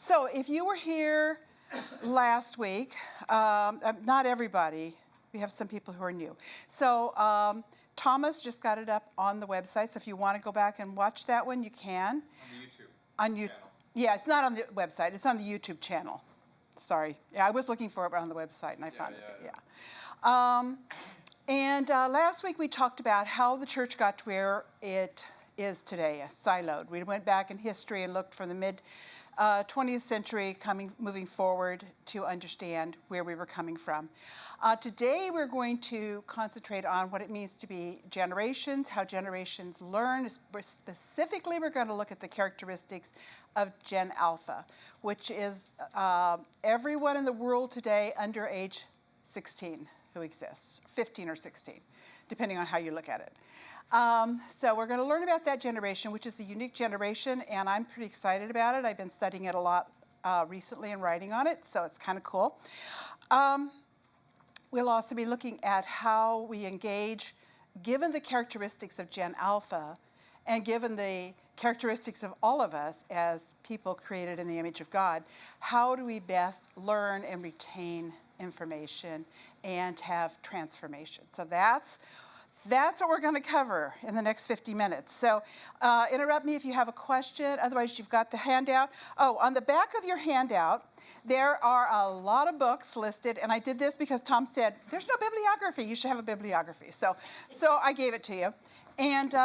So if you were here last week, not everybody, we have some people who are new. So Thomas just got it up on the website, so if you want to go back and watch that one, you can. On the YouTube channel. Yeah, it's not on the website, it's on the YouTube channel. Sorry. Yeah, I was looking for it on the website and I found it. Yeah. And last week we talked about how the church got to where it is today, siloed. We went back in history and looked from the mid 20th century moving forward to understand where we were coming from. Today we're going to concentrate on what it means to be generations, how generations learn. Specifically, we're going to look at the characteristics of Gen Alpha, which is everyone in the world today under age 16 who exists, 15 or 16, depending on how you look at it. So we're going to learn about that generation, which is a unique generation, and I'm pretty excited about it. I've been studying it a lot recently and writing on it, so it's kind of cool. We'll also be looking at how we engage, given the characteristics of Gen Alpha, and given the characteristics of all of us as people created in the image of God, how do we best learn and retain information and have transformation? So that's what we're going to cover in the next 50 minutes. So interrupt me if you have a question. Otherwise, you've got the handout. Oh, on the back of your handout, there are a lot of books listed. And I did this because Tom said, there's no bibliography. You should have a bibliography. So I gave it to you. And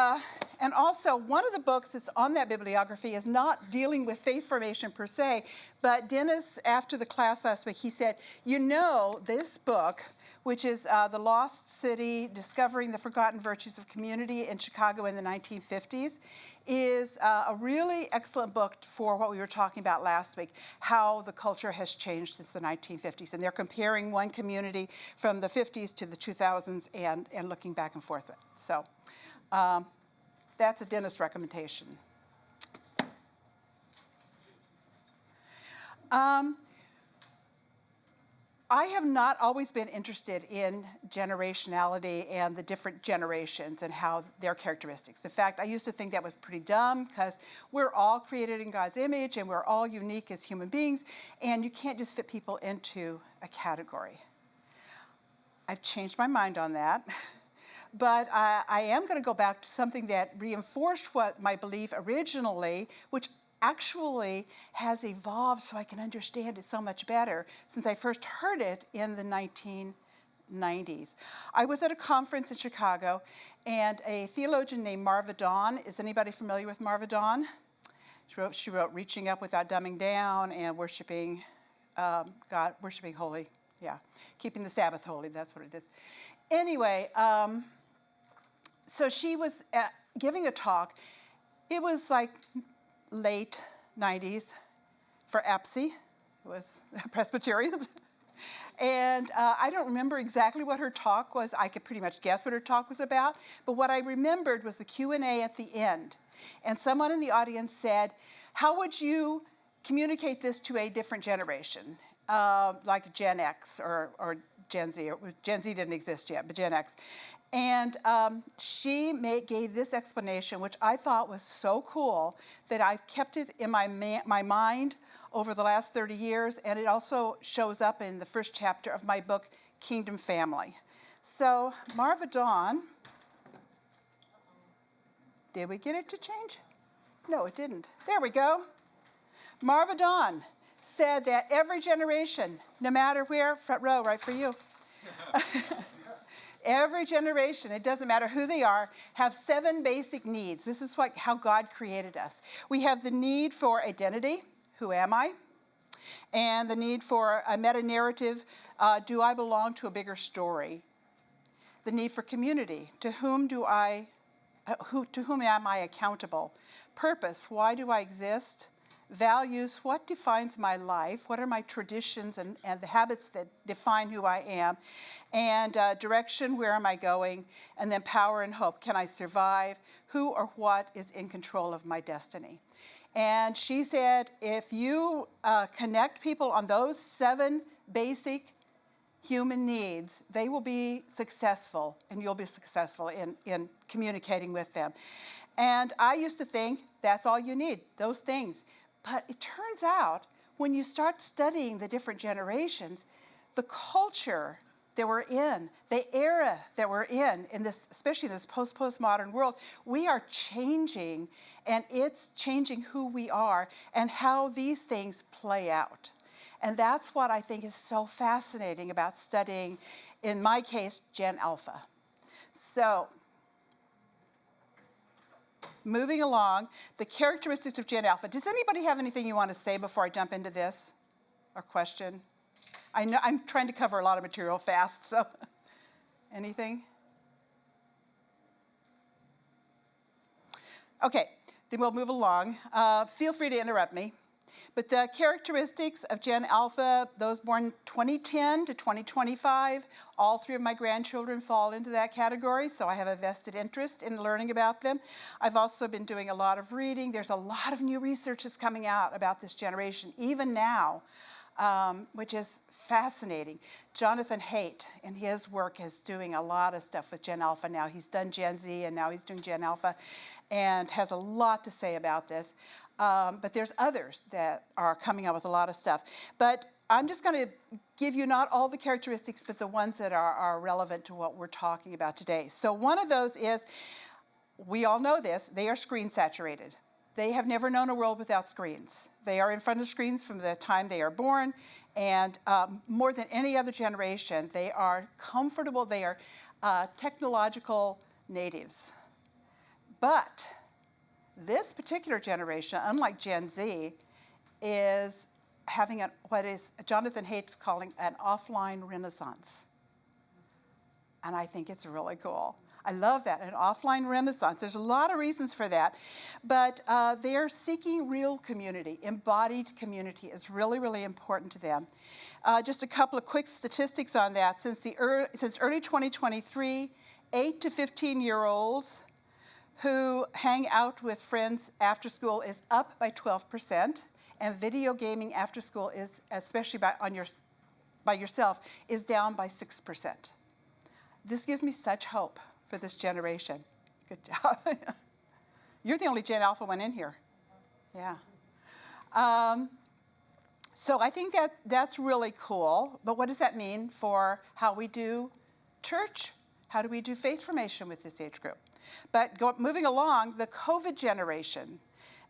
also, one of the books that's on that bibliography is not dealing with faith formation per se. But Dennis, after the class last week, he said, you know, this book, which is The Lost City, Discovering the Forgotten Virtues of Community in Chicago in the 1950s, is a really excellent book for what we were talking about last week, how the culture has changed since the 1950s. And they're comparing one community from the 50s to the 2000s and looking back and forth. So that's a Dennis recommendation. I have not always been interested in generationality and the different generations and how their characteristics. In fact, I used to think that was pretty dumb because we're all created in God's image and we're all unique as human beings, and you can't just fit people into a category. I've changed my mind on that. But I am going to go back to something that reinforced what my belief originally, which actually has evolved so I can understand it so much better since I first heard it in the 1990s. I was at a conference in Chicago, and a theologian named Marva Dawn. Is anybody familiar with Marva Dawn? She wrote Reaching Up Without Dumbing Down and Worshiping God, Worshiping Holy. Yeah, Keeping the Sabbath Holy, that's what it is. Anyway, so she was giving a talk. It was like late 90s for APSI. It was Presbyterian. And I don't remember exactly what her talk was. I could pretty much guess what her talk was about. But what I remembered was the Q&A at the end. And someone in the audience said, how would you communicate this to a different generation, like Gen X or Gen Z? Gen Z didn't exist yet, but Gen X. And she gave this explanation, which I thought was so cool that I've kept it in my mind over the last 30 years, and it also shows up in the first chapter of my book, Kingdom Family. So Marva Dawn, did we get it to change? No, it didn't. There we go. Marva Dawn said that every generation, no matter where, front row, right for you, every generation, it doesn't matter who they are, have 7 basic needs. This is how God created us. We have the need for identity, who am I? And the need for a meta-narrative, do I belong to a bigger story? The need for community, to whom am I accountable? Purpose, why do I exist? Values, what defines my life? What are my traditions and the habits that define who I am? And direction, where am I going? And then power and hope, can I survive? Who or what is in control of my destiny? And she said, if you connect people on those 7 basic human needs, they will be successful, and you'll be successful in communicating with them. And I used to think that's all you need, those things. But it turns out when you start studying the different generations, the culture that we're in, the era that we're in this, especially in this postmodern world, we are changing, and it's changing who we are and how these things play out. And that's what I think is so fascinating about studying, in my case, Gen Alpha. So, moving along, the characteristics of Gen Alpha. Does anybody have anything you want to say before I jump into this or question? I know I'm trying to cover a lot of material fast, so anything? Okay, then we'll move along. Feel free to interrupt me. But the characteristics of Gen Alpha, those born 2010 to 2025, all three of my grandchildren fall into that category, so I have a vested interest in learning about them. I've also been doing a lot of reading. There's a lot of new research that's coming out about this generation, even now, which is fascinating. Jonathan Haidt, in his work, is doing a lot of stuff with Gen Alpha now. He's done Gen Z, and now he's doing Gen Alpha, and has a lot to say about this. But there's others that are coming out with a lot of stuff. But I'm just going to give you not all the characteristics, but the ones that are relevant to what we're talking about today. So one of those is, we all know this, they are screen saturated. They have never known a world without screens. They are in front of screens from the time they are born, and more than any other generation, they are comfortable, they are technological natives. But this particular generation, unlike Gen Z, is having what is Jonathan Haidt's calling an offline renaissance. And I think it's really cool. I love that, an offline renaissance. There's a lot of reasons for that, but they're seeking real community. Embodied community is really, really important to them. Just a couple of quick statistics on that. Since early 2023, 8 to 15-year-olds who hang out with friends after school is up by 12%, and video gaming after school is, especially by yourself, is down by 6%. This gives me such hope for this generation. Good job. You're the only Gen Alpha one in here. Yeah. So I think that's really cool, but what does that mean for how we do church? How do we do faith formation with this age group? But moving along, the COVID generation,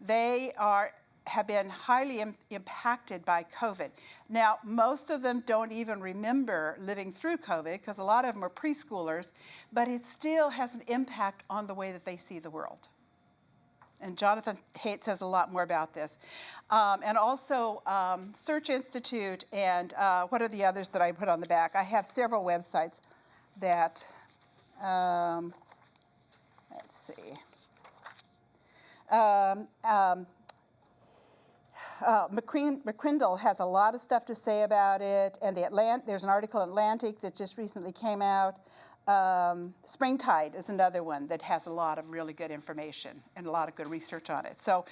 they have been highly impacted by COVID. Now, most of them don't even remember living through COVID, because a lot of them are preschoolers, but it still has an impact on the way that they see the world. And Jonathan Haidt says a lot more about this. And also Search Institute, and what are the others that I put on the back? I have several websites that, let's see. McCrindle has a lot of stuff to say about it, and there's an article in Atlantic that just recently came out. Springtide is another one that has a lot of really good information and a lot of good research on it. So,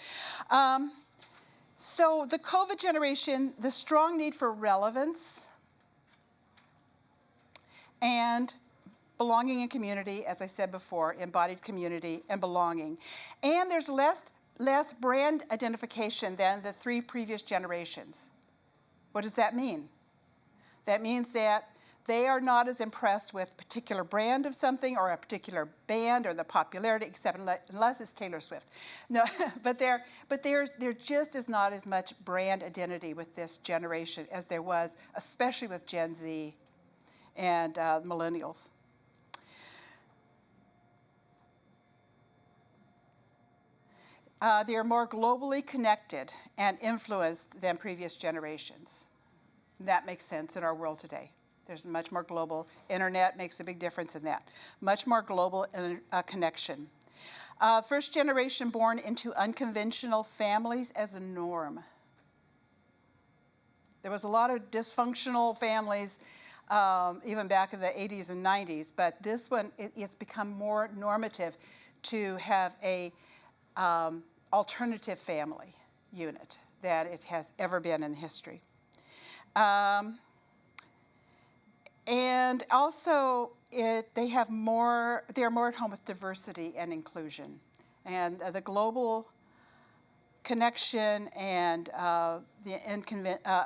so the COVID generation, the strong need for relevance and belonging in community, as I said before, embodied community and belonging. And there's less brand identification than the three previous generations. What does that mean? That means that they are not as impressed with a particular brand of something or a particular band or the popularity, except unless it's Taylor Swift. No, but there just is not as much brand identity with this generation as there was, especially with Gen Z and millennials. They are more globally connected and influenced than previous generations. That makes sense in our world today. There's much more global. Internet makes a big difference in that. Much more global connection. First generation born into unconventional families as a norm. There was a lot of dysfunctional families even back in the 80s and 90s, but this one, it's become more normative to have a alternative family unit than it has ever been in history. And also, they're more at home with diversity and inclusion. And the global connection and the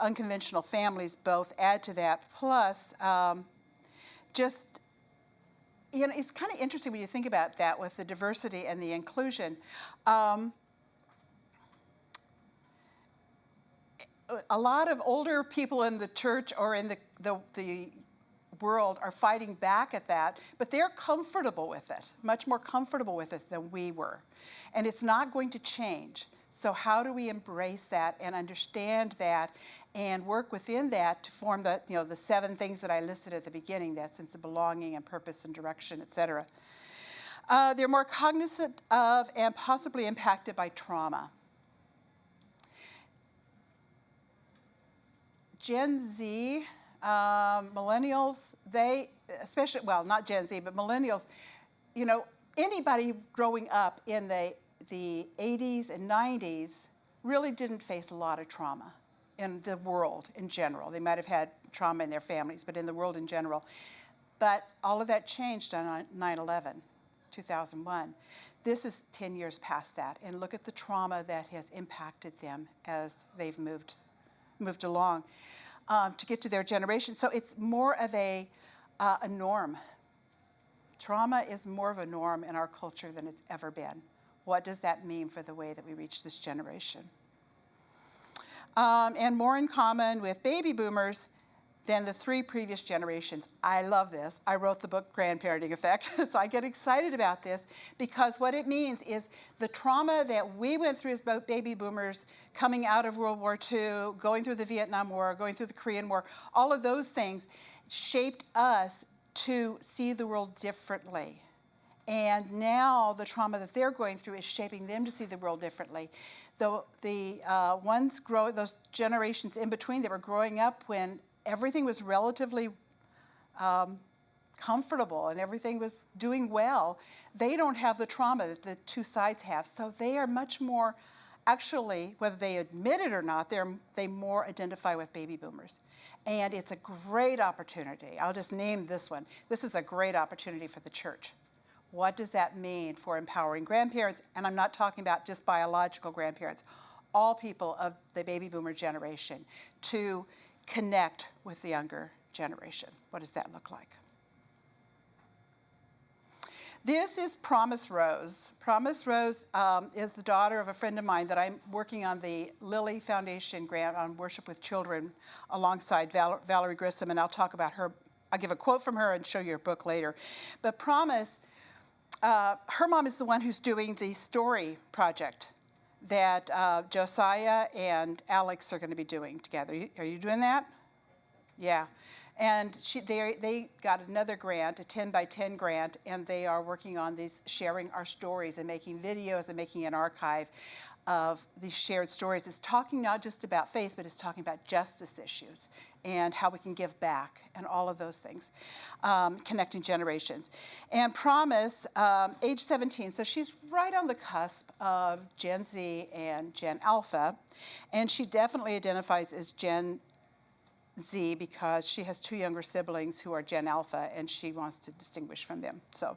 unconventional families both add to that. Plus, just, you know, it's kind of interesting when you think about that with the diversity and the inclusion. A lot of older people in the church or in the world are fighting back at that, but they're comfortable with it, much more comfortable with it than we were. And it's not going to change. So how do we embrace that and understand that and work within that to form the, you know, the 7 things that I listed at the beginning, that sense of belonging and purpose and direction, etc. They're more cognizant of and possibly impacted by trauma. Gen Z, millennials, they, especially, well, not Gen Z, but millennials, you know, anybody growing up in the 80s and 90s really didn't face a lot of trauma in the world in general. They might have had trauma in their families, but in the world in general. But all of that changed on 9/11, 2001. This is 10 years past that, and look at the trauma that has impacted them as they've moved along to get to their generation. So it's more of a norm. Trauma is more of a norm in our culture than it's ever been. What does that mean for the way that we reach this generation? And more in common with baby boomers than the 3 previous generations. I love this. I wrote the book Grandparenting Effect, so I get excited about this because what it means is the trauma that we went through as baby boomers coming out of World War II, going through the Vietnam War, going through the Korean War, all of those things shaped us to see the world differently. And now the trauma that they're going through is shaping them to see the world differently. Those generations in between that were growing up when everything was relatively comfortable and everything was doing well, they don't have the trauma that the 2 sides have. So they are much more, actually, whether they admit it or not, they more identify with baby boomers. And it's a great opportunity. I'll just name this one. This is a great opportunity for the church. What does that mean for empowering grandparents? And I'm not talking about just biological grandparents, all people of the baby boomer generation to connect with the younger generation. What does that look like? This is Promise Rose. Promise Rose is the daughter of a friend of mine that I'm working on the Lilly Foundation grant on worship with children alongside Valerie Grissom, and I'll talk about her. I'll give a quote from her and show you her book later. But Promise, her mom is the one who's doing the story project that Josiah and Alex are going to be doing together. Are you doing that? Yeah. And they got another grant, a 10 by 10 grant, and they are working on these, sharing our stories and making videos and making an archive of these shared stories. It's talking not just about faith, but it's talking about justice issues and how we can give back and all of those things, connecting generations. And Promise, age 17, so she's right on the cusp of Gen Z and Gen Alpha, and she definitely identifies as Gen Z because she has 2 younger siblings who are Gen Alpha, and she wants to distinguish from them. So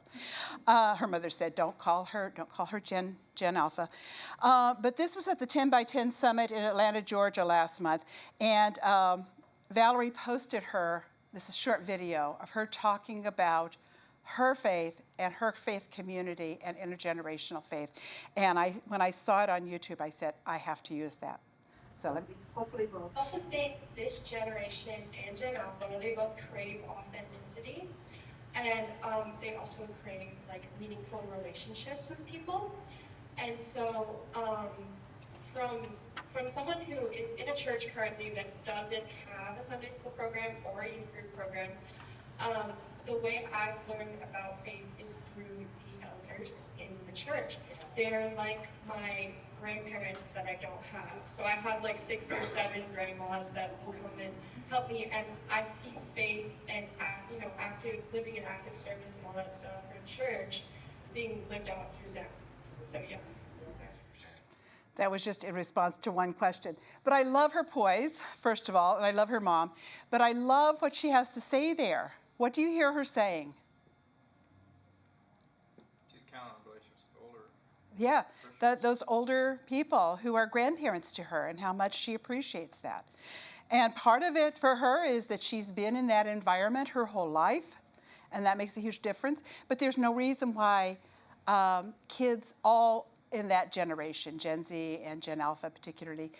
her mother said, don't call her Gen Alpha. But this was at the 10 by 10 Summit in Atlanta, Georgia last month, and Valerie posted this is a short video of her talking about her faith and her faith community and intergenerational faith. And when I saw it on YouTube, I said, I have to use that. So hopefully we'll. I also think this generation and Gen Alpha, they both crave authenticity, and they also crave like meaningful relationships with people. And so, from someone who is in a church currently that doesn't have a Sunday school program or a youth group program, the way I've learned about faith is through the elders in the church. They're like my grandparents that I don't have. So I have like 6 or 7 grandmas that will come and help me, and I see faith and living in active service and all that stuff in church being lived out through them. So yeah. That was just in response to one question. But I love her poise, first of all, and I love her mom. But I love what she has to say there. What do you hear her saying? She's counting on relationships with older. Yeah. those older people who are grandparents to her and how much she appreciates that. And part of it for her is that she's been in that environment her whole life, and that makes a huge difference. But there's no reason why kids all in that generation, Gen Z and Gen Alpha particularly,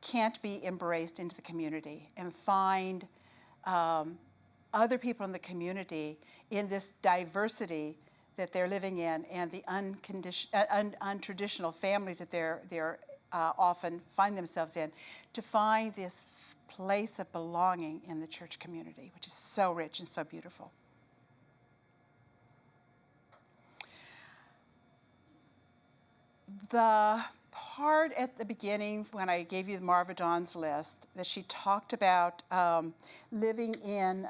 can't be embraced into the community and find other people in the community in this diversity that they're living in and the untraditional families that they're often find themselves in, to find this place of belonging in the church community, which is so rich and so beautiful. The part at the beginning when I gave you Marva Dawn's list that she talked about living in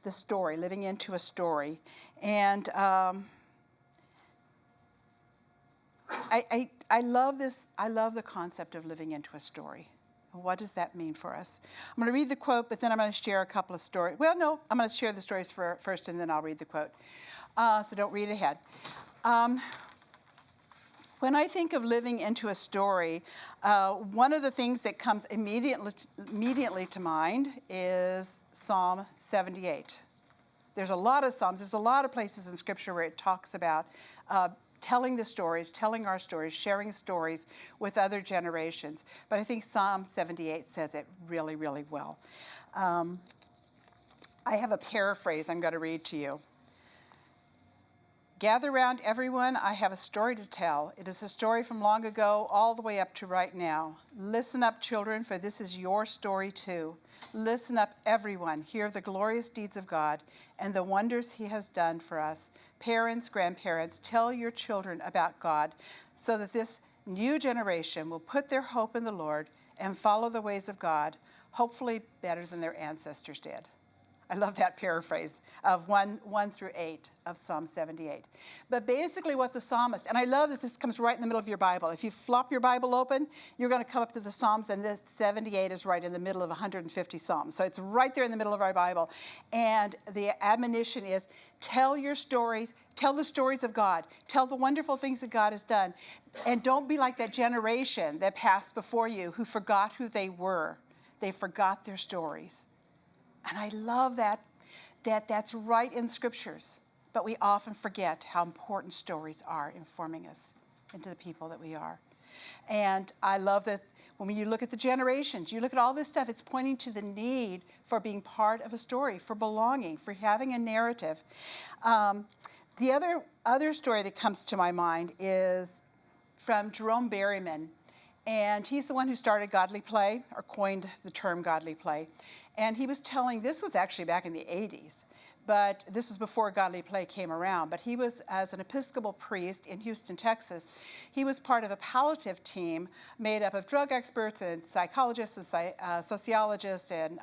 the story, living into a story. And I love this. I love the concept of living into a story. What does that mean for us? I'm going to read the quote, but then I'm going to share a couple of stories. Well, no, I'm going to share the stories first, and then I'll read the quote. So don't read ahead. When I think of living into a story, one of the things that comes immediately to mind is Psalm 78. There's a lot of Psalms. There's a lot of places in Scripture where it talks about telling the stories, telling our stories, sharing stories with other generations. But I think Psalm 78 says it really, really well. I have a paraphrase I'm going to read to you. Gather round, everyone, I have a story to tell. It is a story from long ago all the way up to right now. Listen up, children, for this is your story too. Listen up, everyone. Hear the glorious deeds of God and the wonders he has done for us. Parents, grandparents, tell your children about God so that this new generation will put their hope in the Lord and follow the ways of God, hopefully better than their ancestors did. I love that paraphrase of 1 through 8 of Psalm 78. But basically what the psalmist, and I love that this comes right in the middle of your Bible. If you flop your Bible open, you're going to come up to the Psalms, and the 78 is right in the middle of 150 Psalms. So it's right there in the middle of our Bible. And the admonition is, tell your stories, tell the stories of God, tell the wonderful things that God has done. And don't be like that generation that passed before you who forgot who they were. They forgot their stories. And I love that's right in Scriptures. But we often forget how important stories are in forming us into the people that we are. And I love that when you look at the generations, you look at all this stuff, it's pointing to the need for being part of a story, for belonging, for having a narrative. The other story that comes to my mind is from Jerome Berryman. And he's the one who started Godly Play, or coined the term Godly Play. And he was telling, this was actually back in the 80s, but this was before Godly Play came around. But he was, as an Episcopal priest in Houston, Texas, he was part of a palliative team made up of drug experts and psychologists and sociologists and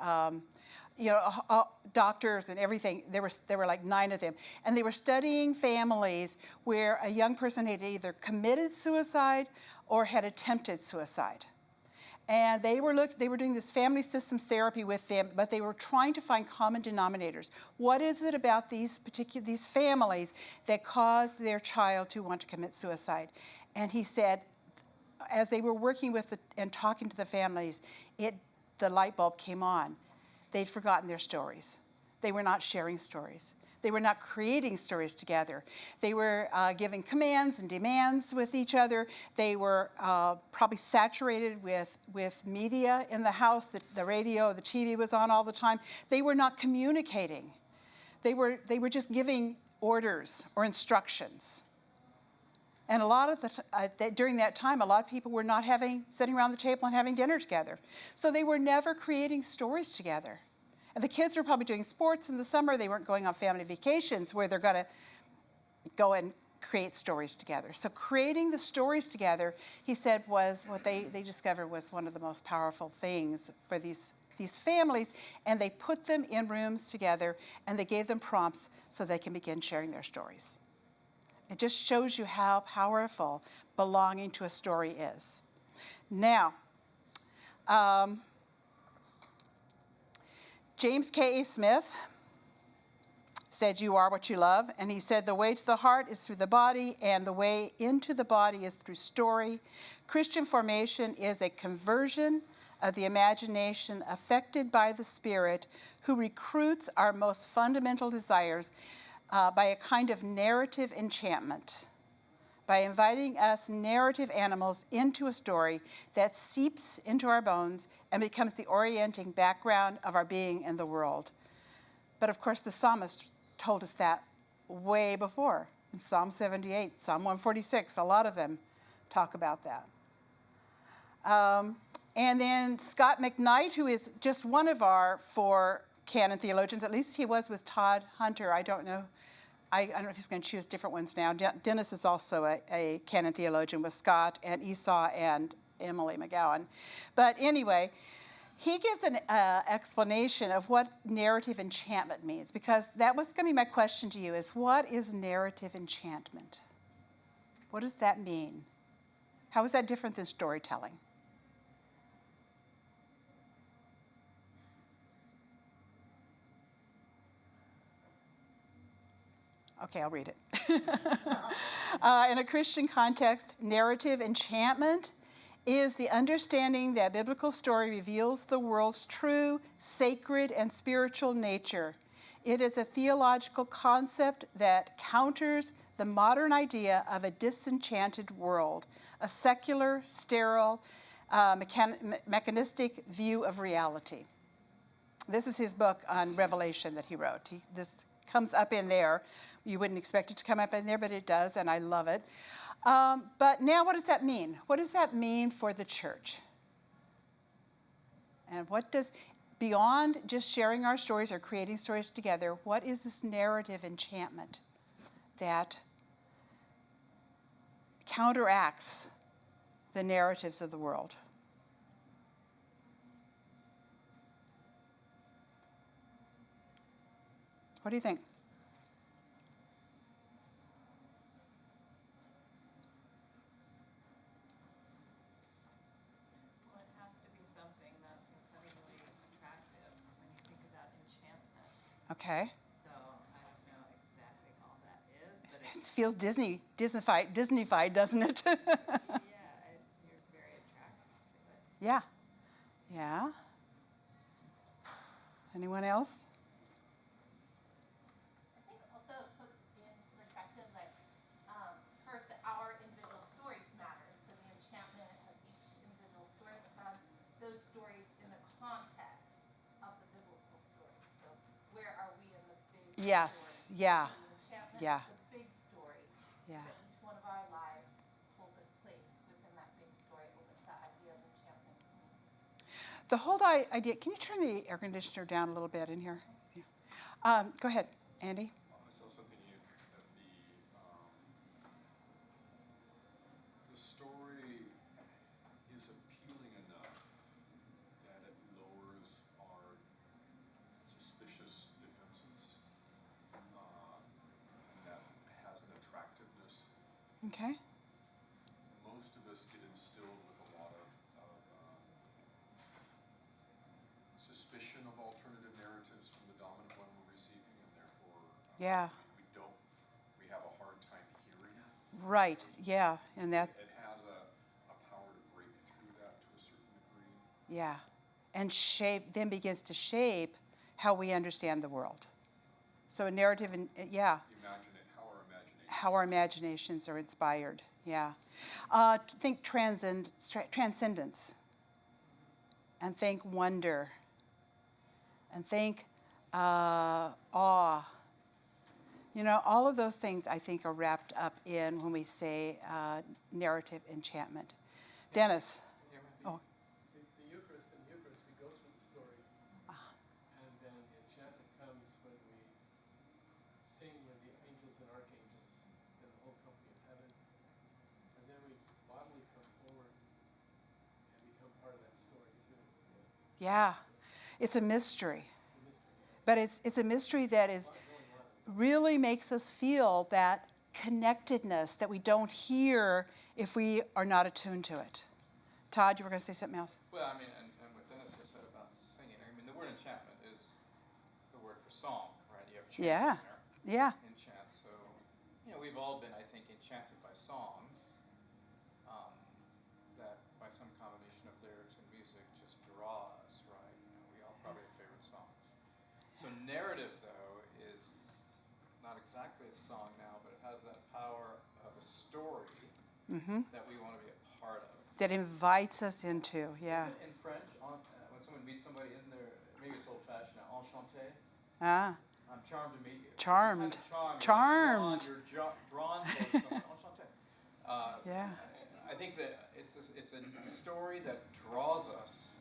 doctors and everything. There were like 9 of them. And they were studying families where a young person had either committed suicide or had attempted suicide. And they were doing this family systems therapy with them, but they were trying to find common denominators. What is it about these families that caused their child to want to commit suicide? And he said, as they were working with and talking to the families, the light bulb came on. They'd forgotten their stories. They were not sharing stories. They were not creating stories together. They were giving commands and demands with each other. They were probably saturated with media in the house. The radio, the TV was on all the time. They were not communicating. They were just giving orders or instructions. And a lot of during that time, a lot of people were not sitting around the table and having dinner together. So they were never creating stories together. And the kids were probably doing sports in the summer. They weren't going on family vacations where they're going to go and create stories together. So creating the stories together, he said, was what they discovered was one of the most powerful things for these families. And they put them in rooms together, and they gave them prompts so they can begin sharing their stories. It just shows you how powerful belonging to a story is. Now, James K.A. Smith said, "You are what you love." And he said, "The way to the heart is through the body, and the way into the body is through story. Christian formation is a conversion of the imagination affected by the Spirit, who recruits our most fundamental desires by a kind of narrative enchantment, by inviting us narrative animals into a story that seeps into our bones and becomes the orienting background of our being in the world." But of course, the psalmist told us that way before. In Psalm 78, Psalm 146, a lot of them talk about that. And then Scott McKnight, who is just one of our 4 canon theologians, at least he was with Todd Hunter. I don't know if he's going to choose different ones now. Dennis is also a canon theologian with Scott and Esau and Emily McGowan. But anyway, he gives an explanation of what narrative enchantment means, because that was going to be my question to you, is what is narrative enchantment? What does that mean? How is that different than storytelling? Okay, I'll read it. In a Christian context, narrative enchantment is the understanding that biblical story reveals the world's true, sacred, and spiritual nature. It is a theological concept that counters the modern idea of a disenchanted world, a secular, sterile, mechanistic view of reality. This is his book on Revelation that he wrote. This comes up in there. You wouldn't expect it to come up in there, but it does, and I love it. But now what does that mean? What does that mean for the church? And what does, beyond just sharing our stories or creating stories together, what is this narrative enchantment that counteracts the narratives of the world? What do you think? Well, it has to be something that's incredibly attractive when you think about enchantment. Okay. So I don't know exactly all that is, but It it's, feels Disney-fied, doesn't it? yeah, you're very attracted to it. Yeah. Yeah. Anyone else? I think also it puts into perspective, like, first, that our individual stories matter. So the enchantment of each individual story, but then those stories in the context of the biblical story. So where are we in the big Yes. story? Yeah. So the enchantment, Yeah. the big story, Yeah. that each one of our lives holds a place within that big story, opens that idea of enchantment to me. The whole idea, can you turn the air conditioner down a little bit in here? Go ahead, Andy. I saw something that the story is appealing enough that it lowers our suspicious defenses, and that has an attractiveness. Okay. Most of us get instilled with a lot of suspicion of alternative narratives from the dominant one we're receiving, and therefore Yeah. we have a hard time hearing it. Right. Yeah. And that, It has a power to break through that to a certain degree. yeah. And then begins to shape how we understand the world. So a narrative, yeah, how our imaginations are inspired. Yeah. Think transcendence. And think wonder. And think awe. You know, all of those things I think are wrapped up in when we say narrative enchantment. Dennis. Oh. The Eucharist, in the Eucharist, we go through the story, and then the enchantment comes when we sing with the angels and archangels and the whole company of heaven, and then we bodily come forward and become part of that story too. Yeah. It's a mystery. The mystery. But it's a mystery that is really makes us feel that connectedness that we don't hear if we are not attuned to it. Todd, you were going to say something else? Well, I mean, and what Dennis just said about singing, I mean, the word enchantment is the word for song, right? You have chant Yeah. in there. Yeah. enchant. So, you know, we've all been, I think, enchanted by songs that, by some combination of lyrics and music, just draw us, right? You know, we all probably have favorite songs. So narrative, though, is not exactly a song now, but it has that power of a story that we want to be a part of. That invites us into, yeah. Isn't in French, when someone meets somebody, isn't there, maybe it's old-fashioned now, enchanté? Ah, I'm charmed to meet you. charmed. It's a kind of Charmed. You're drawn towards someone. Enchanté. Yeah. I think that it's a story that draws us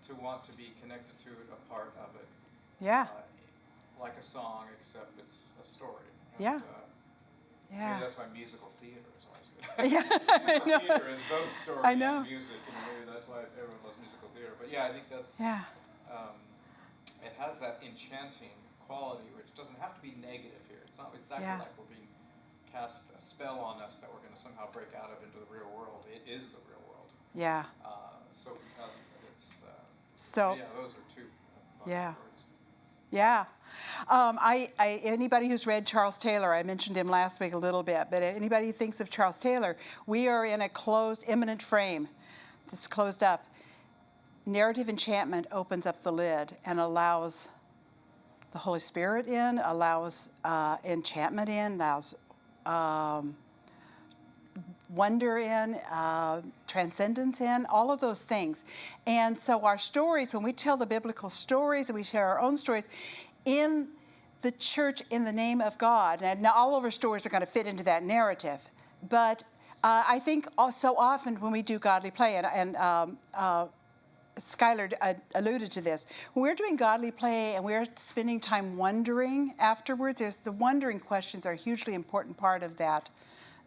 to want to be connected to it, a part of it. Yeah. Like a song, except it's a story. Yeah. And, Yeah. maybe that's why musical theater is always good. Yeah, I know. Theater is both story I know. and music, and maybe that's why everyone loves musical theater. But yeah, I think that's Yeah. it has that enchanting quality, which doesn't have to be negative here. It's not exactly Yeah. like we're being cast a spell on us that we're going to somehow break out of into the real world. It is the real world. Yeah. So it's So, yeah, those are two Yeah. words. yeah. Anybody who's read Charles Taylor, I mentioned him last week a little bit, but anybody who thinks of Charles Taylor, we are in a closed, immanent frame that's closed up. Narrative enchantment opens up the lid and allows the Holy Spirit in, allows enchantment in, allows wonder in, transcendence in, all of those things. And so our stories, when we tell the biblical stories and we share our own stories in the church in the name of God, and not all of our stories are going to fit into that narrative, but I think so often when we do godly play, and Skylar alluded to this. When we're doing godly play and we're spending time wondering afterwards, the wondering questions are a hugely important part of that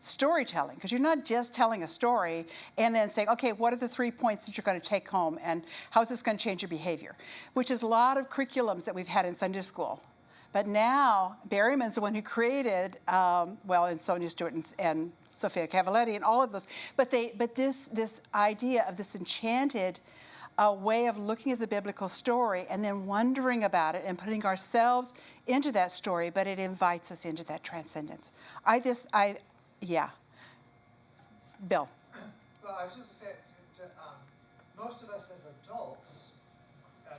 storytelling, because you're not just telling a story and then saying, okay, what are the 3 points that you're going to take home and how's this going to change your behavior, which is a lot of curriculums that we've had in Sunday school. But now, Berryman's the one who created, and Sonia Stewart and Sophia Cavalletti and all of those. But this idea of this enchanted way of looking at the biblical story and then wondering about it and putting ourselves into that story, but it invites us into that transcendence. Yeah. Bill. Well, I was just going to say, most of us as adults that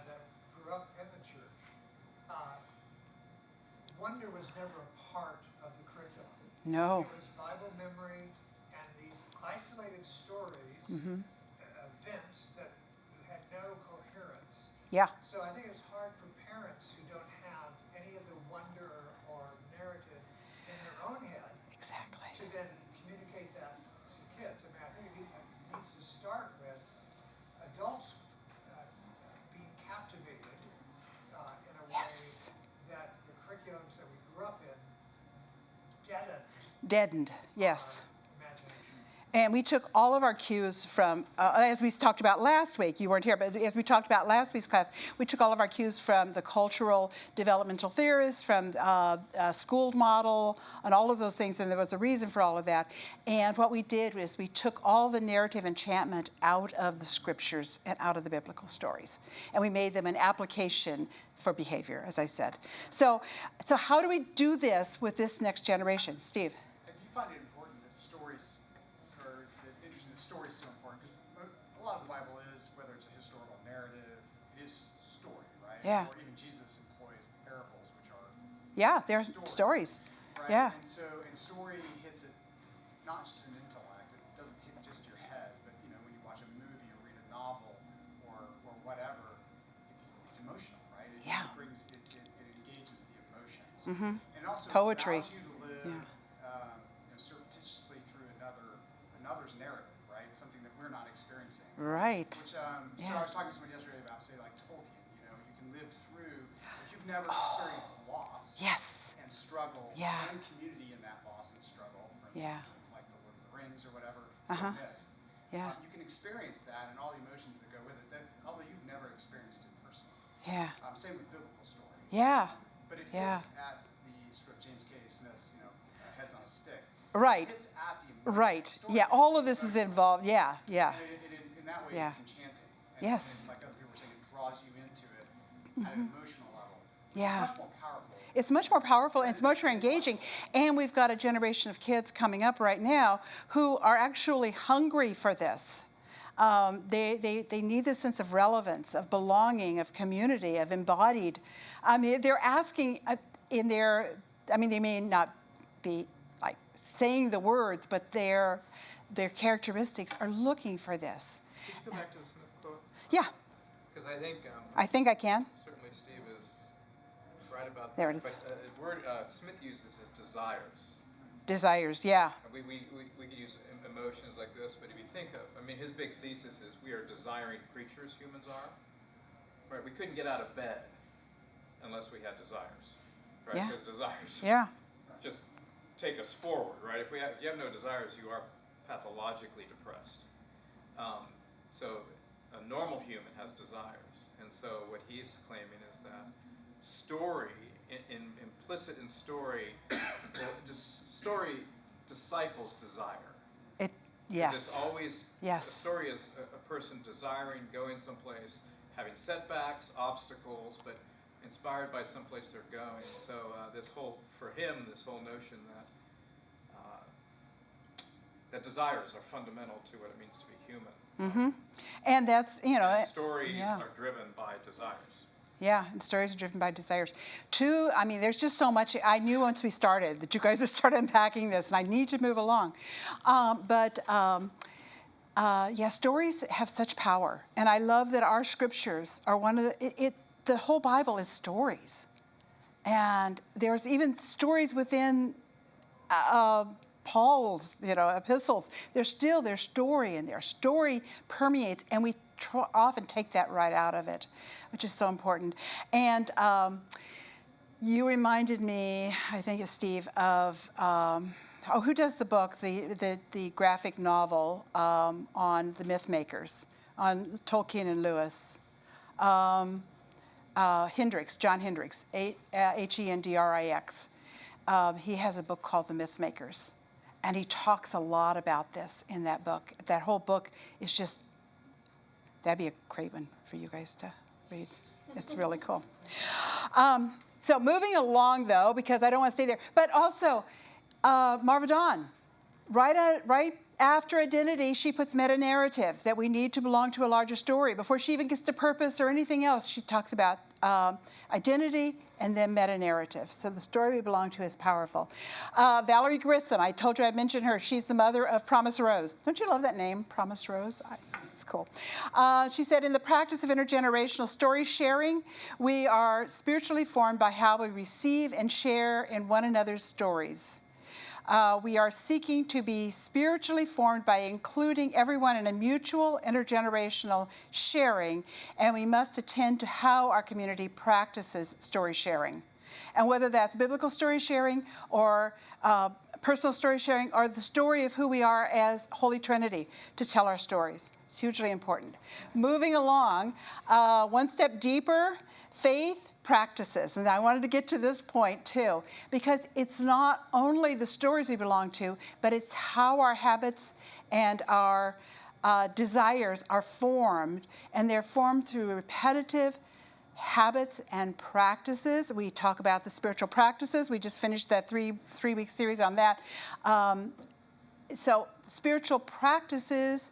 grew up in the church, wonder was never a part of the curriculum. No. It was Bible memory and these isolated stories, events that had no coherence. Yeah. So I think it's hard for parents who don't have any of the wonder or narrative in their own head Exactly. to then communicate that to kids. I mean, I think it needs to start with adults being captivated in a way Yes. that the curriculums that we grew up in deadened Deadened. Yes. our imagination. And we took all of our cues from, as we talked about last week, you weren't here, but as we talked about last week's class, we took all of our cues from the cultural developmental theorists, from school model, and all of those things, and there was a reason for all of that. And what we did was we took all the narrative enchantment out of the scriptures and out of the biblical stories, and we made them an application for behavior, as I said. So how do we do this with this next generation? Steve? I do find it important that stories, or that interesting that stories so important, because a lot of the Bible is, whether it's a historical narrative, it is story, right? Yeah. Or even Jesus employs parables, which are Yeah, they're stories. right? Yeah. And story hits it not just an intellect, it doesn't hit just your head, but when you watch a movie or read a novel or whatever, it's emotional, right? It Yeah. brings it engages the emotions. Mm-hmm. And it also Poetry. allows you to live surreptitiously through another's narrative, right? Something that we're not experiencing. Right. Which, so Yeah. I was talking to somebody yesterday about, say, like Tolkien. You can live through, if you've never experienced loss Yes. and struggle Yeah. and community in that loss and struggle, for instance, Yeah. like the Lord of the Rings or whatever, Uh-huh. myth, Yeah. you can experience that and all the emotions that go with it, that, although you've never experienced it personally. Yeah. Same with biblical stories. Yeah. But it Yeah. hits at the sort of James K. Smith's, heads on a stick. Right. It hits at the emotional Right. story. Yeah. All of this is involved. Yeah. Yeah. And in that way, Yeah. it's enchanting. And Yes. like other people were saying, it draws you into it at an emotional level. Yeah. It's much more powerful. It's much more powerful and it's much more engaging. And we've got a generation of kids coming up right now who are actually hungry for this. They need this sense of relevance, of belonging, of community, of embodied. I mean, they're asking in their, I mean, they may not be like saying the words, but their characteristics are looking for this. Could you go back to the Smith quote? Yeah, Because I think I can. certainly Steve is right about There that. it is. But the word Smith uses is desires. Desires, yeah. And we could use emotions like this, but if you think of, I mean, his big thesis is we are desiring creatures, humans are. Right? We couldn't get out of bed unless we had desires. Right? Yeah. Because desires Yeah, just take us forward, right? If you have no desires, you are pathologically depressed. So a normal human has desires, and so what he's claiming is that story, implicit in story, story disciples desire. it, 'Cause yes. It's always, Yes. a story is a person desiring, going someplace, having setbacks, obstacles, but inspired by someplace they're going. So for him, this whole notion that desires are fundamental to what it means to be human. And that's, you know, And stories yeah. are driven by desires. Yeah, and stories are driven by desires. Two, I mean, there's just so much. I knew once we started that you guys would start unpacking this, and I need to move along. Yeah, stories have such power. And I love that our scriptures are one of the whole Bible is stories. And there's even stories within Paul's, epistles. There's story in there. Story permeates, and we often take that right out of it, which is so important. And you reminded me, I think of Steve, of who does the book, the graphic novel on the myth makers, on Tolkien and Lewis. Hendrix, John Hendrix, Hendrix. He has a book called The Myth Makers, and he talks a lot about this in that book. That whole book is just, that'd be a great one for you guys to read. It's really cool. So moving along, though, because I don't want to stay there, but also Marva Dawn, right after identity, she puts meta-narrative, that we need to belong to a larger story. Before she even gets to purpose or anything else, she talks about identity and then meta-narrative. So the story we belong to is powerful. Valerie Grissom, I told you I'd mention her. She's the mother of Promise Rose. Don't you love that name, Promise Rose? It's cool. She said, in the practice of intergenerational story sharing, we are spiritually formed by how we receive and share in one another's stories. We are seeking to be spiritually formed by including everyone in a mutual intergenerational sharing, and we must attend to how our community practices story sharing. And whether that's biblical story sharing or personal story sharing or the story of who we are as Holy Trinity, to tell our stories. It's hugely important. Moving along, one step deeper, faith practices. And I wanted to get to this point too, because it's not only the stories we belong to, but it's how our habits and our desires are formed, and they're formed through repetitive habits and practices. We talk about the spiritual practices. We just finished that three-week series on that. So spiritual practices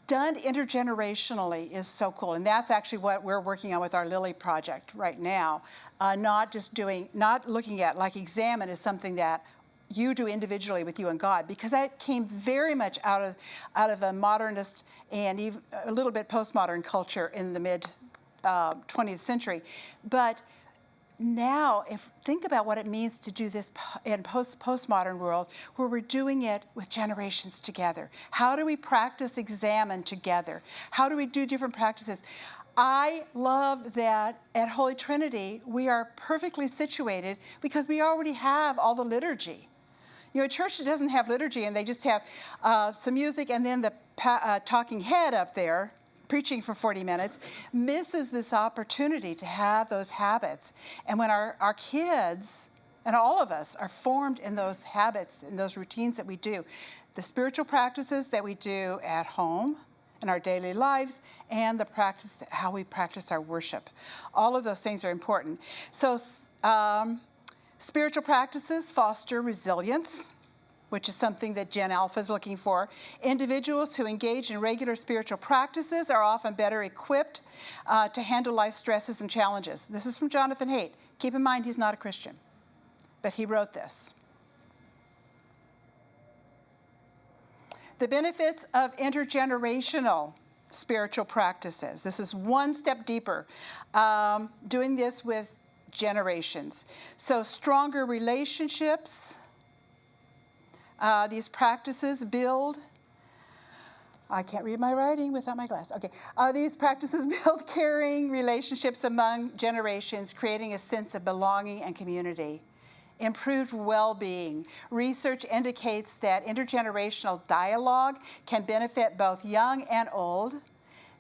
done intergenerationally is so cool, and that's actually what we're working on with our Lily project right now. Not looking at, like, examine is something that you do individually with you and God, because that came very much out of a modernist and even a little bit postmodern culture in the mid 20th century. But now, think about what it means to do this in postmodern world, where we're doing it with generations together. How do we practice examine together? How do we do different practices? I love that at Holy Trinity, we are perfectly situated because we already have all the liturgy. You know, a church that doesn't have liturgy and they just have some music and then the talking head up there preaching for 40 minutes, misses this opportunity to have those habits. And when our kids and all of us are formed in those habits, in those routines that we do, the spiritual practices that we do at home, in our daily lives, and the practice, how we practice our worship. All of those things are important. So spiritual practices foster resilience, which is something that Gen Alpha is looking for. Individuals who engage in regular spiritual practices are often better equipped to handle life stresses and challenges. This is from Jonathan Haidt. Keep in mind, he's not a Christian, but he wrote this. The benefits of intergenerational spiritual practices. This is one step deeper, doing this with generations. So stronger relationships. These practices build, I can't read my writing without my glass. Okay. These practices build caring relationships among generations, creating a sense of belonging and community. Improved well-being. Research indicates that intergenerational dialogue can benefit both young and old,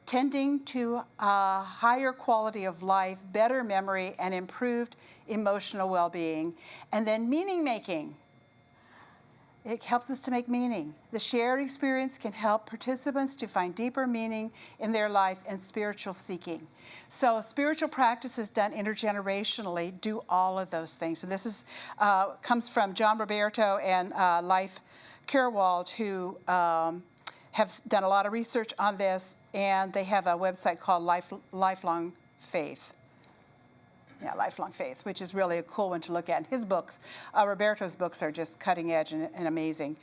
tending to a higher quality of life, better memory, and improved emotional well-being. And then meaning making. It helps us to make meaning. The shared experience can help participants to find deeper meaning in their life and spiritual seeking. So spiritual practices done intergenerationally do all of those things. And this is comes from John Roberto and Leif Kerwald, who have done a lot of research on this, and they have a website called Lifelong Faith. Yeah, Lifelong Faith, which is really a cool one to look at. His books, Roberto's books, are just cutting edge and amazing.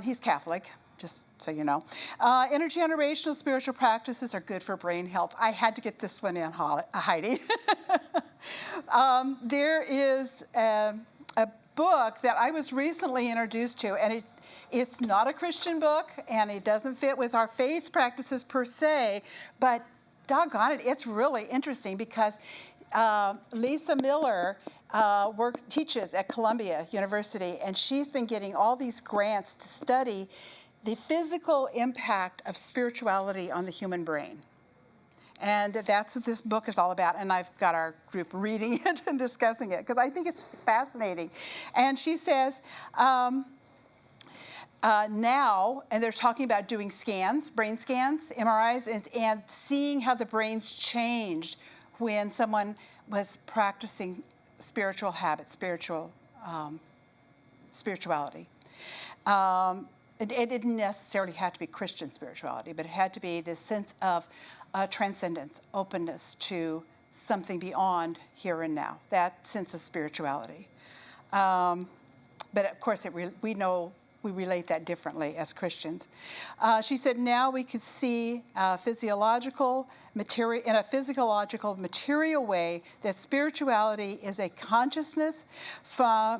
He's Catholic, just so you know. Intergenerational spiritual practices are good for brain health. I had to get this one in, Heidi. There is a book that I was recently introduced to, and it's not a Christian book, and it doesn't fit with our faith practices per se, but doggone it, it's really interesting because Lisa Miller teaches at Columbia University, and she's been getting all these grants to study the physical impact of spirituality on the human brain. And that's what this book is all about, and I've got our group reading it and discussing it because I think it's fascinating. And she says, now, and they're talking about doing scans, brain scans, MRIs, and seeing how the brains changed when someone was practicing spiritual habits, spirituality. It didn't necessarily have to be Christian spirituality, but it had to be this sense of transcendence, openness to something beyond here and now, that sense of spirituality. But of course, we know we relate that differently as Christians. She said, now we could see in a physiological, material way that spirituality is a consciousness for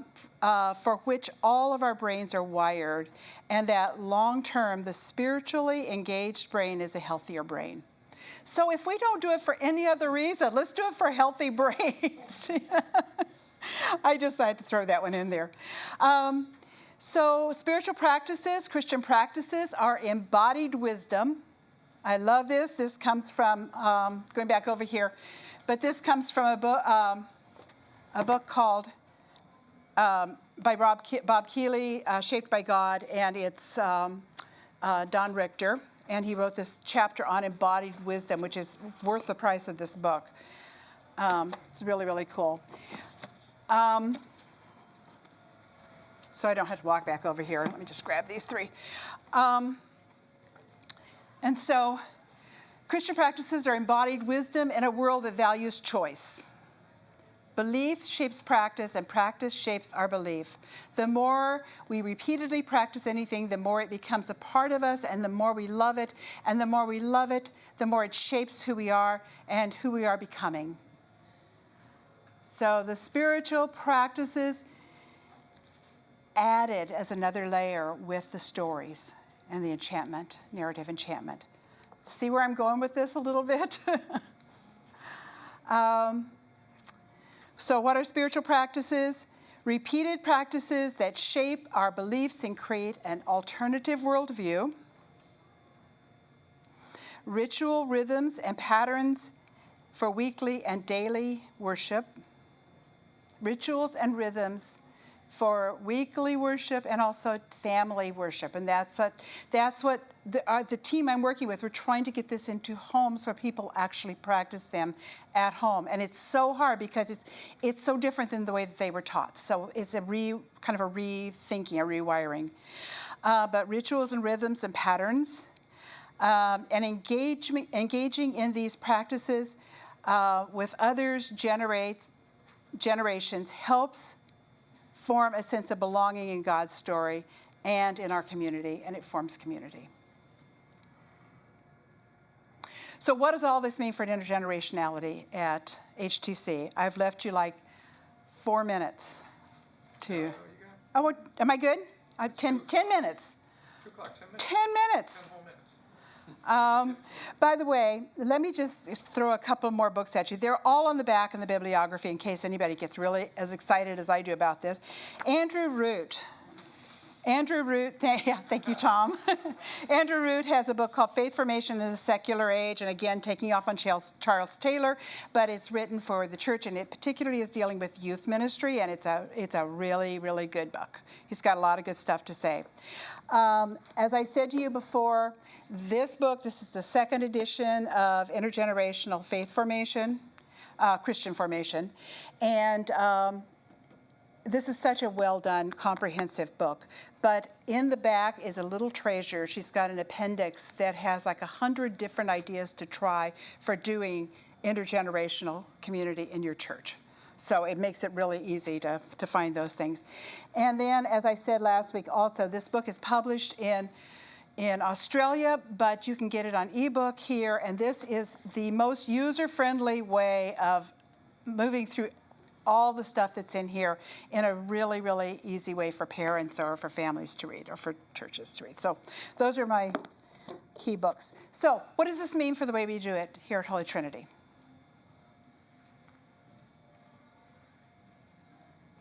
which all of our brains are wired, and that long-term, the spiritually engaged brain is a healthier brain. So if we don't do it for any other reason, let's do it for healthy brains. I just had to throw that one in there. So spiritual practices, Christian practices, are embodied wisdom. I love this. This comes from, going back over here, but this comes from a book called, by Bob Keeley, Shaped by God, and it's Don Richter, and he wrote this chapter on embodied wisdom, which is worth the price of this book. It's really, really cool. So I don't have to walk back over here. Let me just grab these three. And so Christian practices are embodied wisdom in a world that values choice. Belief shapes practice, and practice shapes our belief. The more we repeatedly practice anything, the more it becomes a part of us, and the more we love it. And the more we love it, the more it shapes who we are and who we are becoming. So the spiritual practices added as another layer with the stories and the enchantment, narrative enchantment. See where I'm going with this a little bit? So what are spiritual practices? Repeated practices that shape our beliefs and create an alternative worldview. Ritual rhythms and patterns for weekly and daily worship. Rituals and rhythms for weekly worship and also family worship. And that's what the team I'm working with, we're trying to get this into homes where people actually practice them at home. And it's so hard because it's so different than the way that they were taught. So it's kind of a rethinking, a rewiring. But rituals and rhythms and patterns, and engaging in these practices with others generations helps form a sense of belonging in God's story and in our community, and it forms community. So what does all this mean for intergenerationality at HTC? I've left you like 4 minutes to... Oh, am I good? 10 minutes. 2 o'clock, 10 minutes. 10 minutes. 10 whole minutes. By the way, let me just throw a couple more books at you. They're all on the back in the bibliography in case anybody gets really as excited as I do about this. Andrew Root, thank you, Tom. Andrew Root has a book called Faith Formation in a Secular Age, and again, taking off on Charles Taylor, but it's written for the church, and it particularly is dealing with youth ministry, and it's a really, really good book. He's got a lot of good stuff to say. As I said to you before, this is the second edition of Intergenerational Faith Formation, Christian Formation, and this is such a well-done, comprehensive book. But in the back is a little treasure. She's got an appendix that has like 100 different ideas to try for doing intergenerational community in your church. So it makes it really easy to find those things. And then, as I said last week also, this book is published in Australia, but you can get it on ebook here. And this is the most user-friendly way of moving through all the stuff that's in here in a really, really easy way for parents or for families to read or for churches to read. So those are my key books. So what does this mean for the way we do it here at Holy Trinity?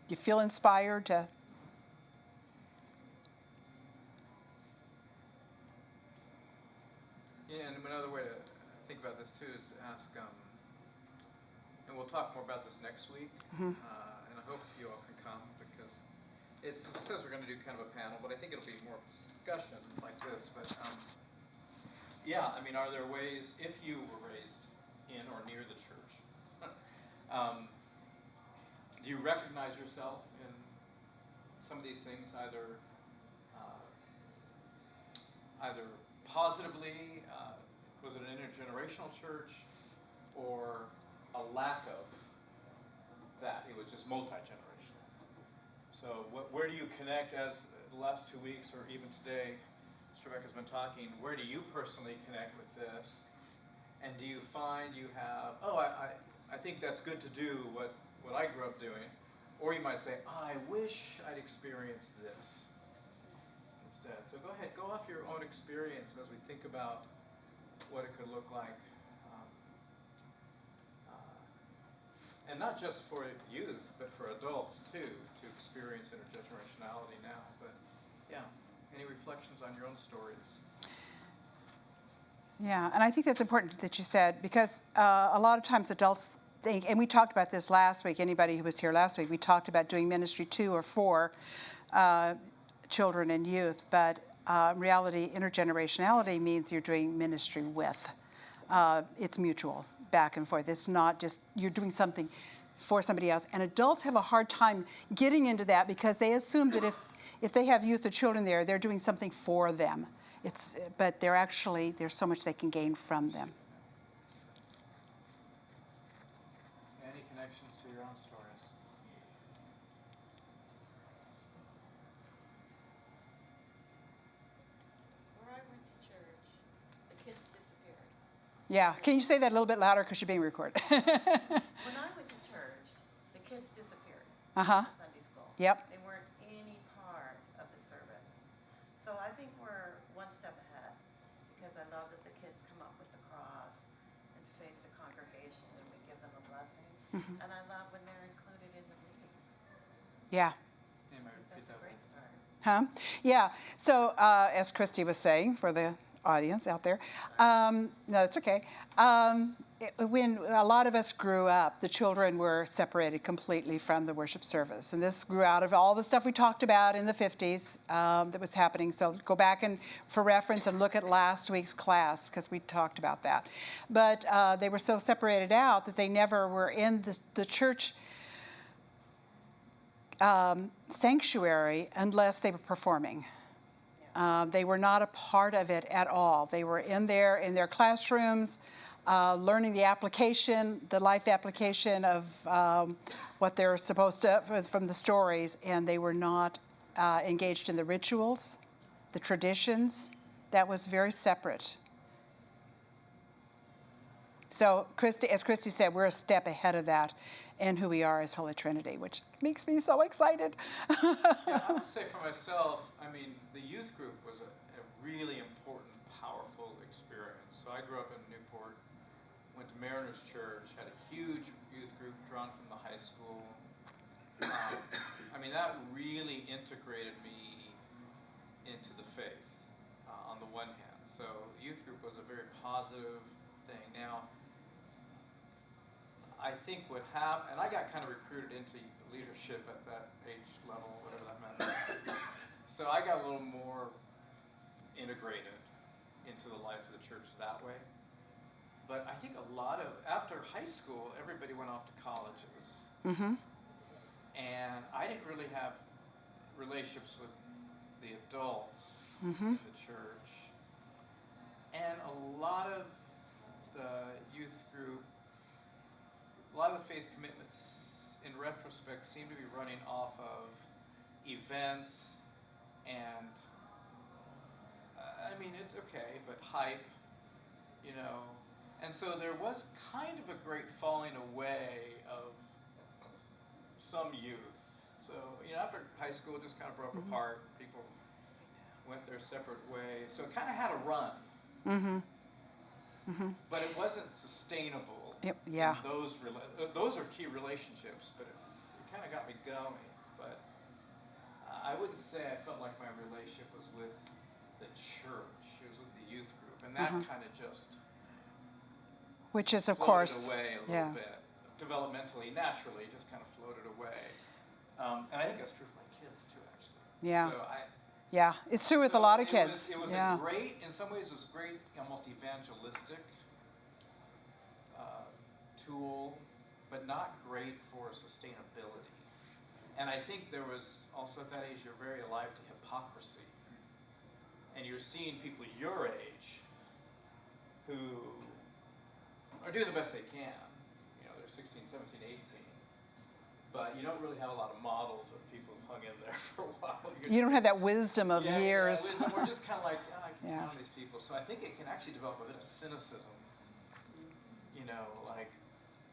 You feel inspired to... Yeah, and another way to think about this too is to ask, and we'll talk more about this next week, and I hope you all can come because it says we're going to do kind of a panel, but I think it'll be more of a discussion like this. But yeah, I mean, are there ways, if you were raised in or near the church, do you recognize yourself in some of these things, either positively, was it an intergenerational church, or a lack of that? It was just multi-generational. So where do you connect as the last 2 weeks, or even today, as Trevecca's been talking, where do you personally connect with this? And do you find you have, I think that's good to do what I grew up doing. Or you might say, I wish I'd experienced this instead. So go ahead, go off your own experience as we think about what it could look like. And not just for youth, but for adults too, to experience intergenerationality now. But yeah, any reflections on your own stories? Yeah, and I think that's important that you said, because a lot of times adults think, and we talked about this last week, anybody who was here last week, we talked about doing ministry to or for children and youth, but in reality, intergenerationality means you're doing ministry with. It's mutual, back and forth. It's not just you're doing something for somebody else. And adults have a hard time getting into that because they assume that if they have youth or children there, they're doing something for them. But there's so much they can gain from them. Any connections to your own stories? Where I went to church, the kids disappeared. Yeah, can you say that a little bit louder because you're being recorded? When I went to church, the kids disappeared. Uh-huh. In Sunday school. Yep. They weren't any part of the service. So I think we're one step ahead, because I love that the kids come up with the cross and face the congregation and we give them a blessing. And I love when they're included in the meetings. Yeah. Repeat That's a that great one. start. Huh? Yeah. So as Christy was saying, for the audience out there. No, it's okay. When a lot of us grew up, the children were separated completely from the worship service. And this grew out of all the stuff we talked about in the 50s that was happening. So go back and for reference and look at last week's class because we talked about that. But they were so separated out that they never were in the church sanctuary unless they were performing. They were not a part of it at all. They were in their classrooms, learning the application, the life application of what they're supposed to from the stories, and they were not engaged in the rituals, the traditions. That was very separate. So, as Christy said, we're a step ahead of that in who we are as Holy Trinity, which makes me so excited. Yeah, I would say for myself, I mean, the youth group was a really important, powerful experience. So I grew up in Newport, went to Mariners Church, had a huge youth group drawn from the high school. I mean, that really integrated me into the faith on the one hand. So youth group was a very positive thing. Now, I think what happened, and I got kind of recruited into leadership at that age level, whatever that meant. So I got a little more integrated into the life of the church that way. But I think after high school, everybody went off to colleges. Mm-hmm. And I didn't really have relationships with the adults Mm-hmm. in the church. And a lot of the youth group, a lot of the faith commitments, in retrospect, seem to be running off of events and, I mean, it's okay, but hype, you know. And so there was kind of a great falling away of some youth. So, you know, after high school, it just kind of broke apart. People went their separate ways. So it kind of had a run. Mm-hmm. Mm-hmm. But it wasn't sustainable. Yep, yeah. Those are key relationships, but it kind of got me going. But I wouldn't say I felt like my relationship was with the church. It was with the youth group. And that kind of just Which is, of floated course, away a little bit. Developmentally, naturally, just kind of floated away. And I think that's true for my kids, too, actually. Yeah. So Yeah, it's true with a lot of kids. It was a great, in some ways, it was a great, almost evangelistic tool, but not great for sustainability. And I think there was also at that age, you're very alive to hypocrisy. And you're seeing people your age who are doing the best they can. You know, they're 16, 17, 18. But you don't really have a lot of models of people who've hung in there for a while. You don't have that wisdom of years. Yeah, wisdom. We're just kind of like, I can't count these people. So I think it can actually develop a bit of cynicism. You know, like,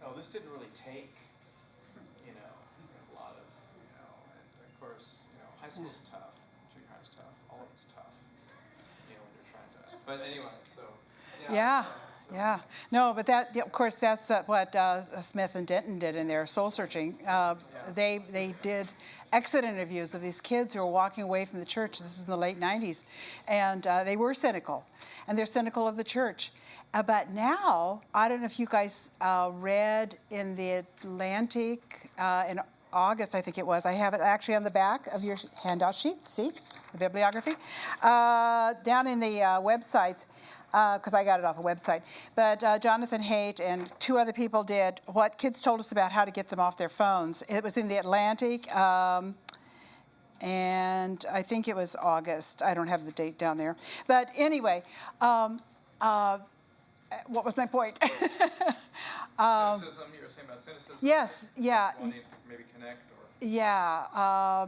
oh, this didn't really take, you know, a lot of, you know, and of course, you know, high school's tough, junior high's tough, all of it's tough, you know, when you're trying to, but anyway, so. Yeah. No, but that, of course, that's what Smith and Denton did in their soul searching. They did exit interviews of these kids who were walking away from the church. This was in the late 90s. And they were cynical. And they're cynical of the church. But now, I don't know if you guys read in the Atlantic in August, I think it was. I have it actually on the back of your handout sheet. See? The bibliography. Down in the websites. Because I got it off a website. But Jonathan Haidt and two other people did what kids told us about how to get them off their phones. It was in the Atlantic, and I think it was August. I don't have the date down there. But anyway, what was my point? Cynicism, you were saying about cynicism? Yes, yeah. Wanting to maybe connect or? Yeah.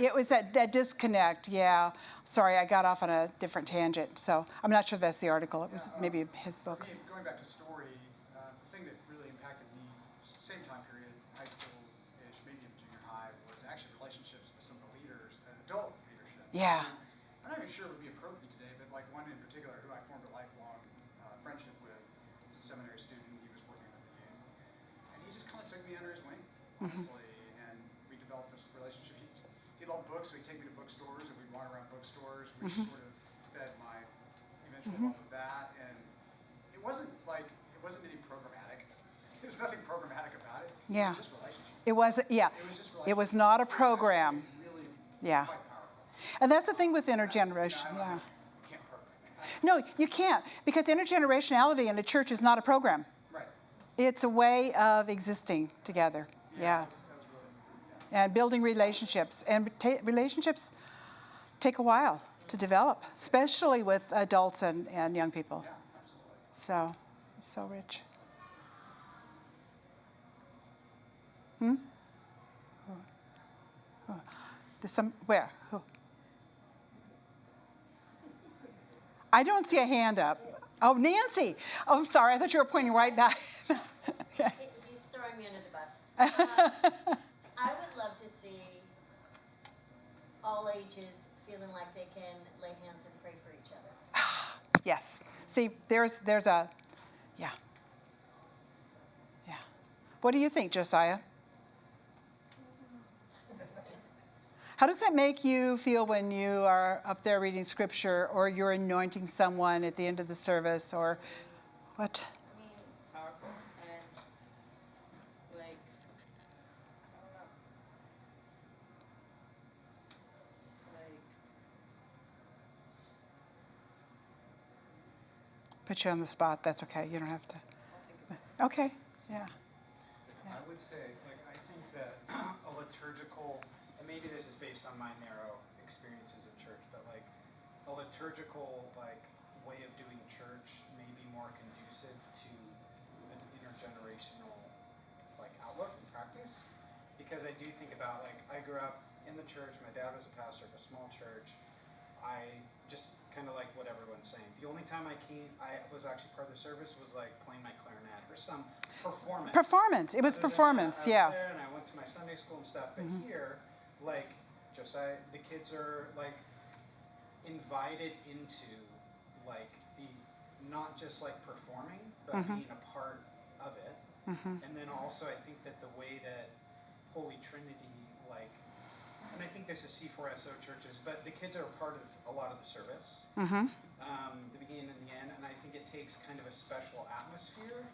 It was that disconnect, yeah. Sorry, I got off on a different tangent, so I'm not sure that's the article. It was maybe his book. For me, going back to story, the thing that really impacted me, same time period, high school-ish, maybe even junior high, was actually relationships with some of the leaders, adult leadership. Yeah. I'm not even sure it would be appropriate today, but like one in particular who I formed a lifelong friendship with, was a seminary student. He was working with the youth, and he just kind of took me under his wing, honestly, and we developed this relationship. He loved books, so he'd take me to bookstores, and we'd wander around bookstores, which sort of fed my eventual Yeah. Just relationship. It was, yeah. It was just It was not a relationship. program. Really Yeah. quite powerful. And that's the thing with I intergeneration. don't Yeah. know. You can't program. No, you can't, because intergenerationality in a church is not a program. Right. It's a way of existing together. Yeah. That was really, yeah. And building relationships. And relationships take a while to develop, especially with adults and young people. Yeah, absolutely. So, it's so rich. Does where? Who? I don't see a hand up. Oh, Nancy. Oh, I'm sorry. I thought you were pointing right back. Okay. He's throwing me under the bus. I would love to see all ages feeling like they can lay hands and pray for each other. Yes. See, there's a, yeah. Yeah. What do you think, Josiah? How does that make you feel when you are up there reading scripture, or you're anointing someone at the end of the service, or what? I mean, powerful and like, I don't know. Like, Put you on the spot. That's okay. You don't have to. I'll think about Okay. Yeah. I would say, like, I think that a liturgical, and maybe this is based on my narrow experiences in church, but like a liturgical like way of doing church may be more conducive to an intergenerational like outlook and practice. Because I do think about, like, I grew up in the church, my dad was a pastor of a small church. I just kind of like what everyone's saying. The only time I was actually part of the service was like playing my clarinet or some performance. Performance. It was Other than performance. that, I Yeah. was there and I went to my Sunday school and stuff. But here, like Josiah, the kids are like invited into like the not just like performing, but being a part of it. And then also, I think that the way that Holy Trinity, like, and I think this is C4SO churches, but the kids are a part of a lot of the service, the beginning and the end, and I think it takes kind of a special atmosphere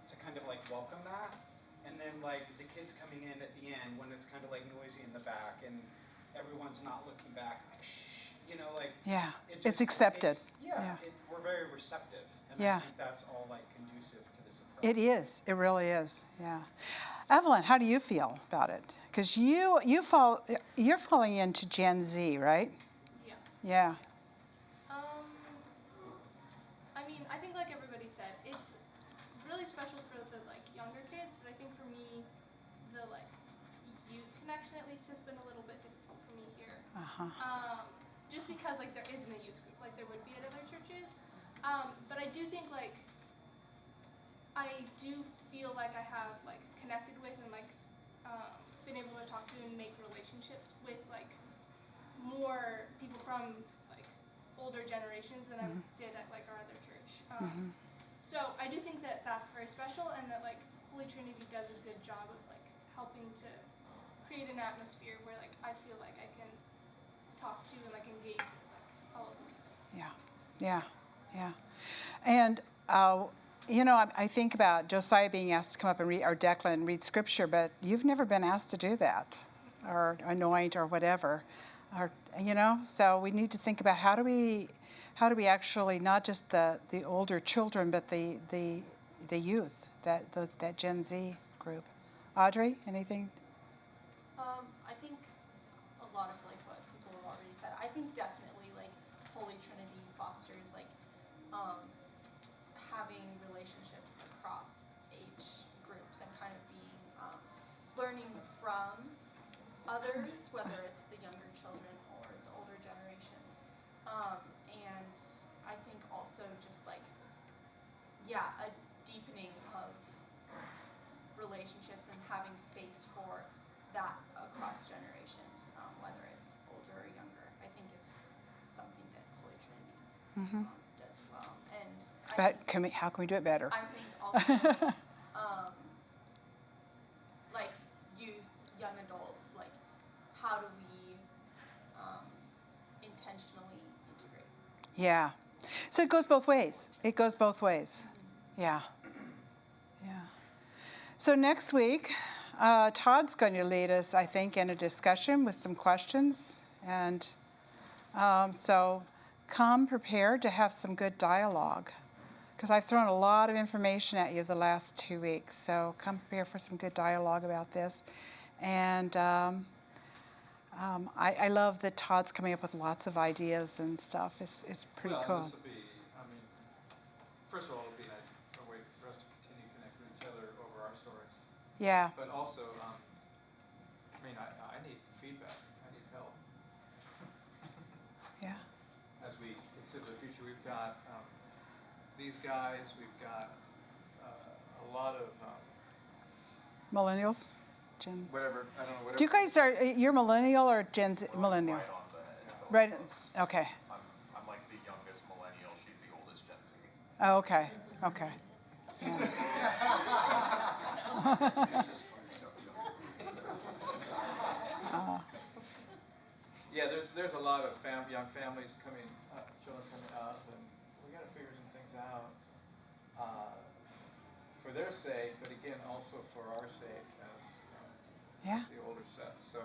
to kind of like welcome that, and then like the kids coming in at the end when it's kind of like noisy in the back and everyone's not looking back, like shh, you know, like Yeah. it It's just accepted. takes- we're very receptive, and Yeah. I think that's all like conducive to this approach. It is. It really is. Yeah. Evelyn, how do you feel about it? Because you're falling into Gen Z, right? Yeah. Yeah. I mean, I think like everybody said, it's really special for the like younger kids, but I think for me, the like youth connection at least has been a little bit difficult for me here. Just because like there isn't a youth group like there would be at other churches. But I do think like I do feel like I have like connected with and like been able to talk to and make relationships with like more people from like older generations than I did at like our other church. So I do think that that's very special, and that like Holy Trinity does a good job of like helping to create an atmosphere where like I feel like I can talk to and like engage with like all of the people. Yeah. Yeah. Yeah. And, you know, I think about Josiah being asked to come up and read, or Declan read scripture, but you've never been asked to do that, or anoint, or whatever, or, you know. So we need to think about how do we actually, not just the older children, but the youth, that Gen Z group. Audrey, anything? I think a lot of like what people have already said. I think definitely like Holy Trinity fosters like having relationships across age groups and kind of being learning from others, whether it's the younger children or the older generations. And I think also just like, yeah, a deepening of relationships and having space for that across generations, whether it's older or younger, I think is something that Holy Trinity does well. And But how can we do it better? I think also like youth, young adults, like how do we intentionally integrate? Yeah. So it goes both ways. It goes both ways. Yeah. Yeah. So next week, Todd's going to lead us, I think, in a discussion with some questions. And so come prepared to have some good dialogue, because I've thrown a lot of information at you the last 2 weeks. So come prepared for some good dialogue about this. And I love that Todd's coming up with lots of ideas and stuff. It's pretty Well, cool. this will be, I mean, first of all, it'll be a way for us to continue connecting with each other over our stories. Yeah. But also, I mean, I need feedback. I need help. Yeah. As we consider the future, we've got these guys, we've got a lot of Millennials? Gen. whatever, I don't know, whatever. Do you guys you're millennial or Gen Z? Millennial. Right on the edge. Right. Okay. I'm like the youngest millennial. She's the oldest Gen Z. Oh, okay. Okay. Yeah, there's a lot of young families coming, children coming up, and we got to figure some things out for their sake, but again, also for our sake as the older set. So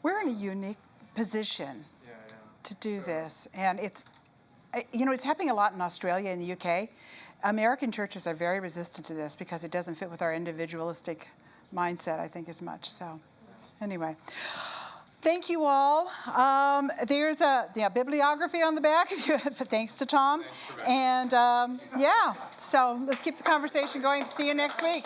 We're in a unique position yeah. to do this, and it's happening a lot in Australia and the UK. American churches are very resistant to this because it doesn't fit with our individualistic mindset, I think, as much. So anyway. Thank you all. There's a bibliography on the back, thanks to Tom. And so let's keep the conversation going. See you next week.